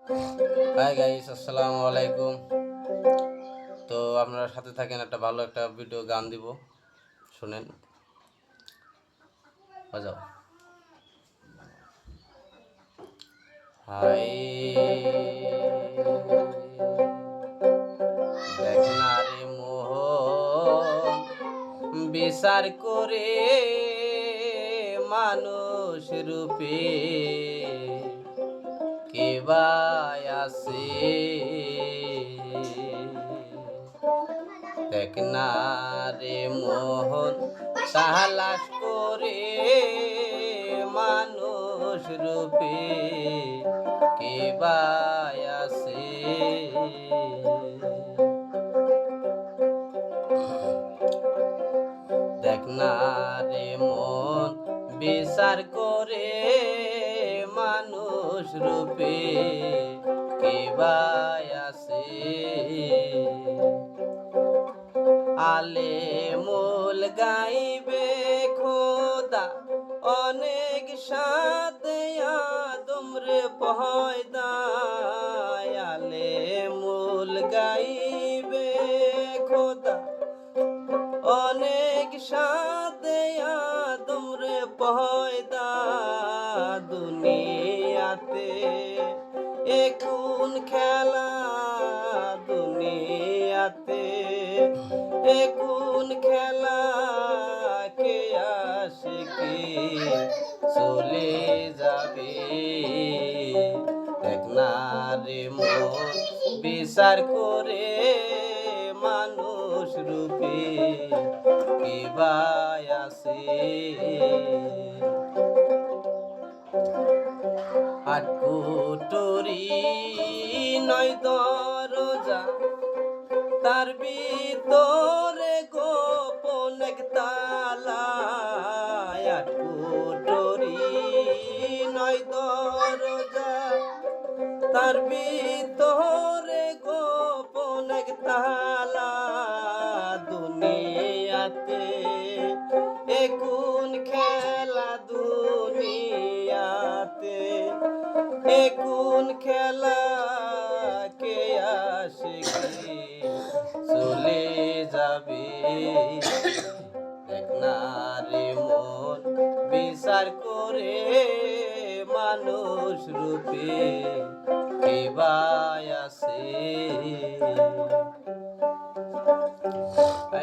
Hi guys, আসসালামু আলাইকুম। তো আপনারা সাথে থাকেন, ভালো একটা ভিডিও গান দিব, শুনেন, বাজাও। হাই দেখ না রে মোহন, বিচার করে মানুষ রূপে কে বা আছে। দেখ না রে মোহন, তালাশ করে মানুষ রূপে কে বা আছে। দেখ না রে মন, বিচার করে মানুষ রূপে কে বা আছে। আলে মূল গাইবে খোদা অনেক সাথে আদমরে পয়দা। আলে মূল গাইবে খোদা অনেক সাথে আদমরে পয়দা। দুনিয়াতে এখন খেলা, দুনিয়াতে এখন খেলা, কে আসে কে চলে যাবে। দেখ না রে মন, বিচার করে মানুষ রূপে কে বা আছে। আটকুটরি নয় দরজা, তার ভিতরে গোপন এক তালা। আটকুটরি নয় দরজা, তার ভিতরে গোপন এক তালা। দুনিয়াতে এখন খেলা, দুনিয়াতে এখন খেলা, কে আসে কে চলে যাবে। দেখ না রে মন, বিচার করে মানুষ রূপে কে বা আছে।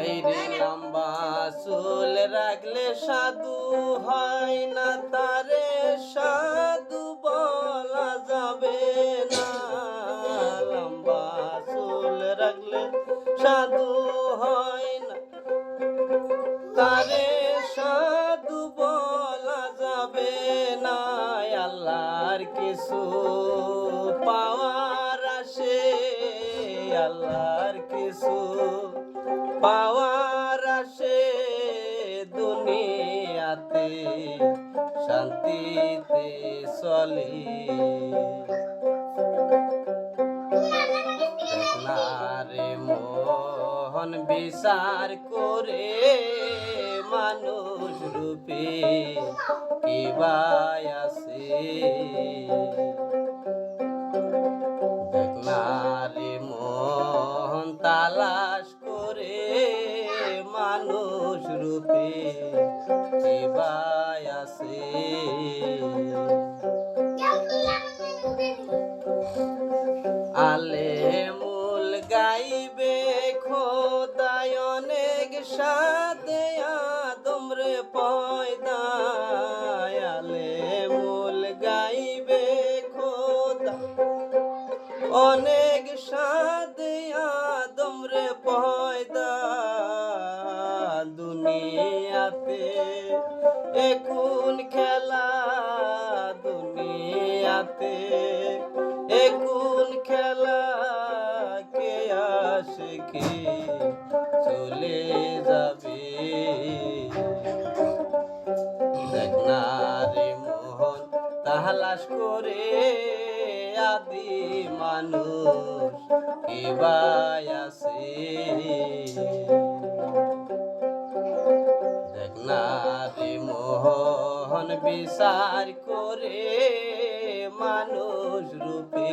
এই রে লম্বা চুল রাখলে সাধু হয় না, তারে সাধু বলা যাবে না। লম্বা চুল রাখলে সাধু হয় না, তারে সাধু বলা যাবে না। আল্লাহর কিছু পাওয়ার আসে, আল্লাহর কিছু পাওয়ার আসে, দুনিয়াতে শান্তিতে চলে। দেখ না রে মোহন, বিচার করে মানুষ রূপে কে বা আছে। দেখ না রে মোহন, তালাশ করে মানুষ রূপে কে বা আছে। আলে মূল গাইবে খোদায় অনেক সাথে আদমরে পয়দা। আলে মূল গাইবে খোদা অনেক সাথে আদমরে পয়দা। দুনিয়াতে এখন খেলা, দুনিয়াতে এখন খেলা, কে আসে কে চলে যাবে। দেখ না রে মোহন, তালাশ করে আদি মানুষ কে বা আছে। দেখ না রে মোহন, বিচার করে মানুষ রূপে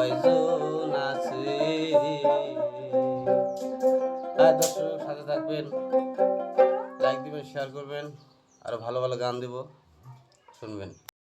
কয়জন আছে। দর্শক সাথে থাকবেন, লাইক দিবেন, শেয়ার করবেন, আরো ভালো ভালো গান দিব, শুনবেন।